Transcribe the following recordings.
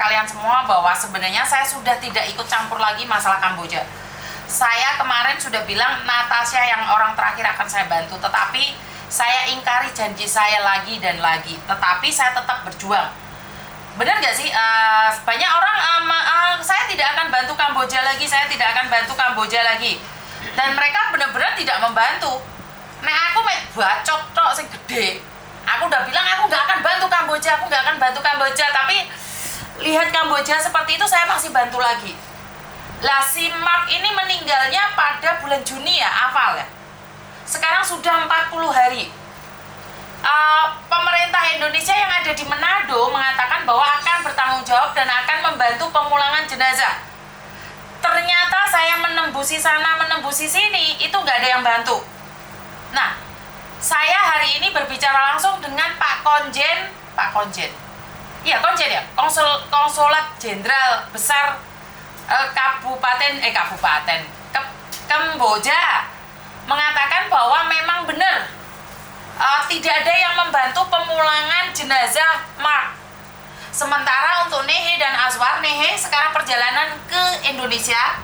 kalian semua bahwa sebenarnya saya sudah tidak ikut campur lagi masalah Kamboja. Saya kemarin sudah bilang Natasha yang orang terakhir akan saya bantu, tetapi saya ingkari janji saya lagi dan lagi. Tetapi saya tetap berjuang. Benar nggak sih? Banyak orang saya tidak akan bantu Kamboja lagi, saya tidak akan bantu Kamboja lagi. Dan mereka benar-benar tidak membantu. Nah aku bacot tok sing gede. Aku udah bilang aku nggak akan bantu Kamboja, aku nggak akan bantu Kamboja. Tapi lihat Kamboja seperti itu, saya masih bantu lagi. Lah si Mark ini meninggalnya pada bulan Juni ya, hafal ya. Sekarang sudah 40 hari. Pemerintah Indonesia yang ada di Manado mengatakan bahwa akan bertanggung jawab dan akan membantu pemulangan jenazah. Ternyata saya menembusi sana, menembusi sini, itu nggak ada yang bantu. Nah, saya hari ini berbicara langsung dengan Pak Konjen, Konsulat Jenderal Besar Kamboja, mengatakan bahwa memang benar tidak ada yang membantu pemulangan jenazah Mark. Sementara untuk Nehe dan Azwar, Nehe sekarang perjalanan ke Indonesia,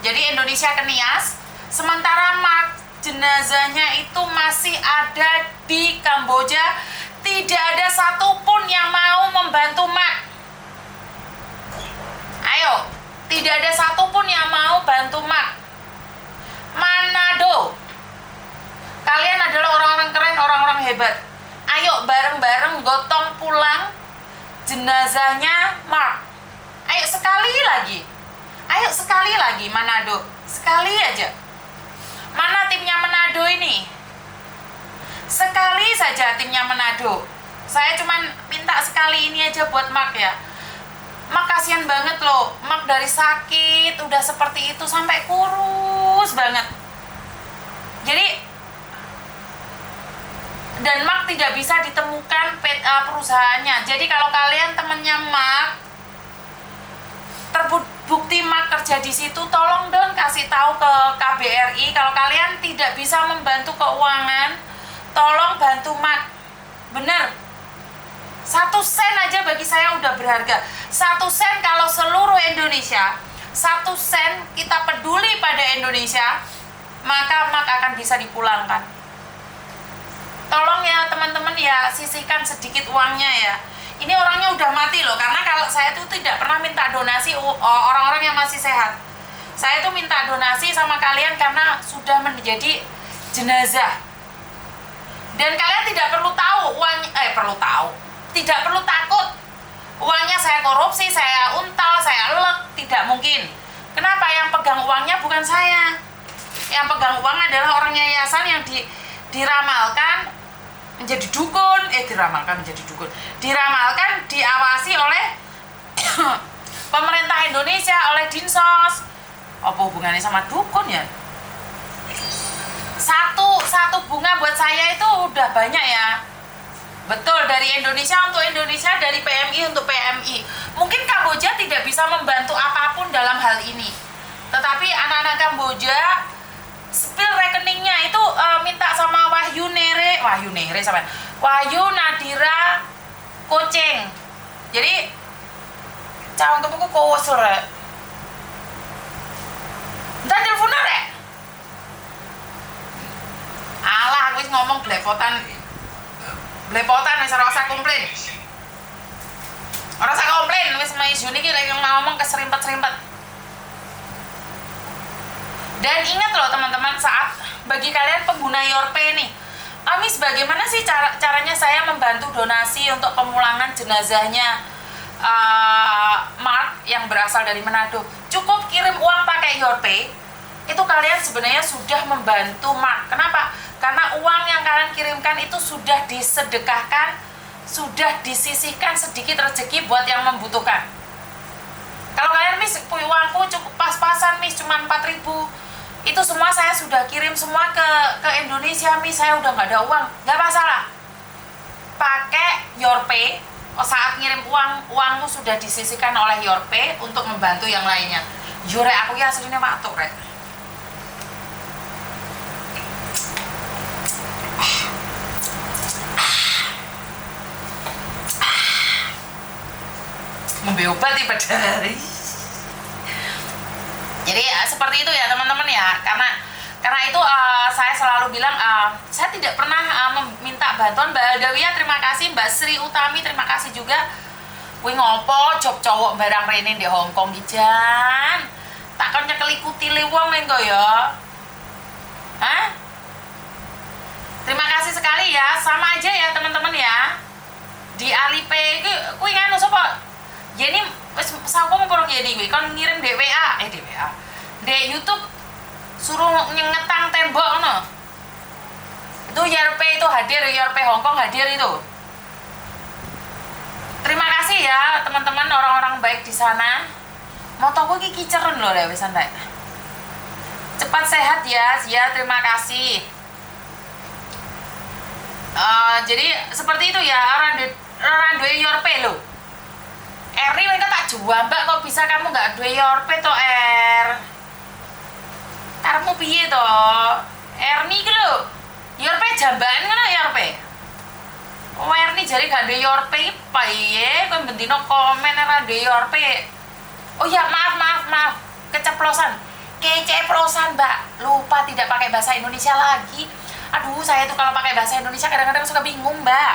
jadi Indonesia ke Nias, sementara Mark jenazahnya itu masih ada di Kamboja. Tidak ada satupun yang mau membantu Mark. Ayo, tidak ada satupun yang mau bantu Mark. Manado, kalian adalah orang-orang keren, orang-orang hebat. Ayo bareng-bareng gotong pulang jenazahnya Mark. Ayo sekali lagi Manado, sekali aja. Mana timnya Manado ini? Sekali saja timnya Manado. Saya cuman minta sekali ini aja buat Mark ya. Mark kasihan banget loh. Mark dari sakit udah seperti itu sampai kurus banget. Jadi dan Mark tidak bisa ditemukan perusahaannya. Jadi kalau kalian temennya Mark, terbukti Mark kerja di situ, tolong dong kasih tahu ke KBRI kalau kalian tidak bisa membantu keuangan, tolong bantu Mark. Bener, 1 sen aja bagi saya udah berharga. 1 sen kalau seluruh Indonesia, 1 sen kita peduli pada Indonesia, maka Mark akan bisa dipulangkan. Tolong ya teman-teman ya, sisihkan sedikit uangnya ya. Ini orangnya udah mati loh, karena kalau saya tuh tidak pernah minta donasi orang-orang yang masih sehat. Saya tuh minta donasi sama kalian karena sudah menjadi jenazah. Dan kalian tidak perlu tahu tidak perlu takut uangnya saya korupsi, saya untal, saya elek, tidak mungkin. Kenapa? Yang pegang uangnya bukan saya. Yang pegang uang adalah orang yayasan yang diramalkan menjadi dukun, diramalkan diawasi oleh pemerintah Indonesia, oleh Dinsos. Apa hubungannya sama dukun ya? Satu bunga buat saya itu udah banyak ya. Betul, dari Indonesia untuk Indonesia, dari PMI untuk PMI. Mungkin Kamboja tidak bisa membantu apapun dalam hal ini, tetapi anak-anak Kamboja spill rekeningnya itu minta sama Wahyu Nadira Koceng. Jadi calon kepuku kosor ya. Ntar teleponan rek. Alah, aku ngomong blepotan wis ora usah komplain. Ora usah komplain wis Isu niki lagi ngomong keserimpet-serimpet. Dan ingat loh teman-teman, saat bagi kalian pengguna Yorpay nih, Amis bagaimana sih caranya saya membantu donasi untuk pemulangan jenazahnya Mark yang berasal dari Manado? Cukup kirim uang pakai Yorpay, itu kalian sebenarnya sudah membantu Mark. Kenapa? Karena uang yang kalian kirimkan itu sudah disedekahkan, sudah disisihkan sedikit rezeki buat yang membutuhkan. Kalau kalian uangku cukup pas-pasan cuma 4.000, itu semua saya sudah kirim semua ke Indonesia, saya udah nggak ada uang, nggak masalah. Pakai Yorpay, saat ngirim uangmu sudah disisihkan oleh Yorpay untuk membantu yang lainnya. Yore aku ya aslinya matuk rek. Ngombe obat ya padahal. Jadi seperti itu ya teman-teman ya. Karena itu saya selalu bilang saya tidak pernah meminta bantuan. Mbak Adawiyah terima kasih, Mbak Sri Utami terima kasih juga. Kuwi ngopo job cowok barang rene di Hongkong gijan. Takon nyekel ikuti wong engko ya. Hah? Terima kasih sekali ya. Sama aja ya teman-teman ya. Di Alipay kuwi nganu sapa? Jadi wis sapa mau gini kuwi kon ngirim di WA, di WA. Di YouTube suruh ngetang tembok ngono. Itu Yarpay itu hadir, Yarpay Hongkong hadir itu. Terima kasih ya teman-teman orang-orang baik di sana. Motoku iki kiceren loh ya wis santai. Cepat sehat ya, terima kasih. Jadi seperti itu ya orang duwe Yarpay lo. Eri mereka tak jual mbak, kok bisa kamu nggak duwe Yarpay to karmu piye to? Erni iki lho. Yarpay jambaan ngono Yarpay. Oh Erni jare gak duwe Yarpay piye? Kowe bendino komen ora duwe Yarpay. Oh ya maaf. Keceplosan, Mbak. Lupa tidak pakai bahasa Indonesia lagi. Aduh, saya tuh kalau pakai bahasa Indonesia kadang-kadang suka bingung, Mbak.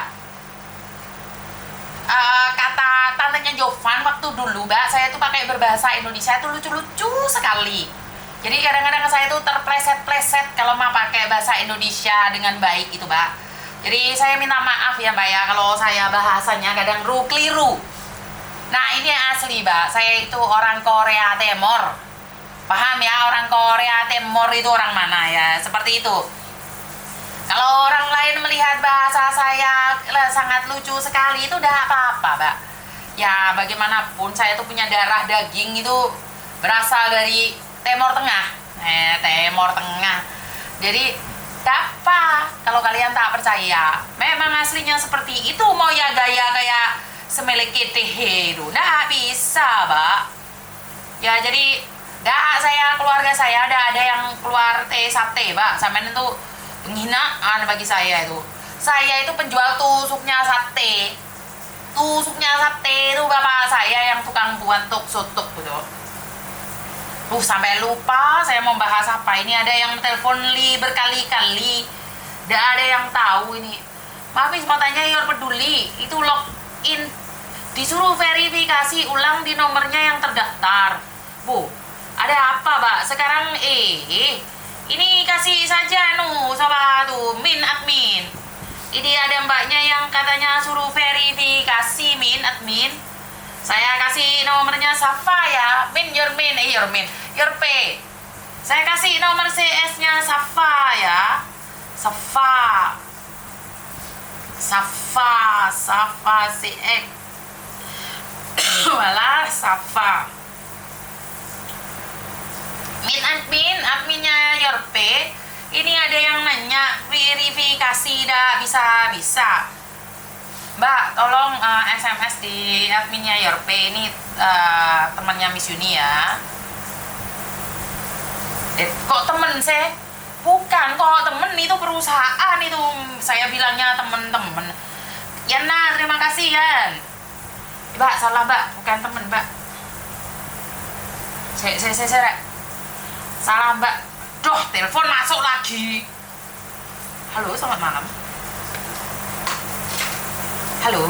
Kata tantenya Jovan waktu dulu, Mbak, saya tuh pakai berbahasa Indonesia itu lucu-lucu sekali. Jadi kadang-kadang saya tuh terpleset-pleset kalau mau pakai bahasa Indonesia dengan baik itu, Mbak. Jadi saya minta maaf ya, Mbak ya, kalau saya bahasanya kadang keliru. Nah, ini asli, Mbak. Saya itu orang Korea Timur. Paham ya, orang Korea Timur itu orang mana ya? Seperti itu. Kalau orang lain melihat bahasa saya sangat lucu sekali, itu udah apa-apa, Mbak. Ya, bagaimanapun saya tuh punya darah daging itu berasal dari Timur Tengah. Timur Tengah. Jadi, apa? Kalau kalian tak percaya, memang aslinya seperti itu. Mau ya gaya kayak semilik ketehe itu. Nggak bisa, Mbak. Ya, jadi, keluarga saya ada yang keluar sate, Mbak. Sampai itu penghinaan bagi saya itu. Saya itu penjual tusuknya sate. Tusuknya sate itu bapak saya yang tukang buat tuk-sutuk gitu. Sampai lupa saya mau bahas apa. Ini ada yang telepon berkali-kali. Tidak ada yang tahu ini. Maaf, mau tanya Yor peduli. Itu login. Disuruh verifikasi ulang di nomornya yang terdaftar. Bu, ada apa, Mbak? Sekarang ini kasih saja sama tuh admin. Ini ada mbaknya yang katanya suruh verifikasi admin. Saya kasih nomornya Safa ya. Your pay. Saya kasih nomor CS-nya Safa ya. Safa CX. Walah Safa. Adminnya Yarpay. Ini ada yang nanya verifikasi bisa. Mbak, tolong SMS di adminnya Yarpay. Ini temannya Miss Yuni ya. Kok temen sih? Bukan kok temen, itu perusahaan itu. Saya bilangnya temen-temen. Yana, terima kasih ya. Mbak, salah Mbak, bukan temen Mbak. Saya salah Mbak. Duh, telepon masuk lagi. Halo, selamat malam. Halo.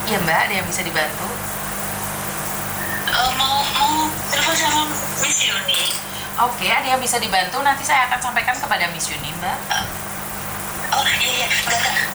Iya Mbak, ada yang bisa dibantu? Mau telepon sama Miss Yuni. Oke, ada yang bisa dibantu. Nanti saya akan sampaikan kepada Miss Yuni, Mbak. Oh iya,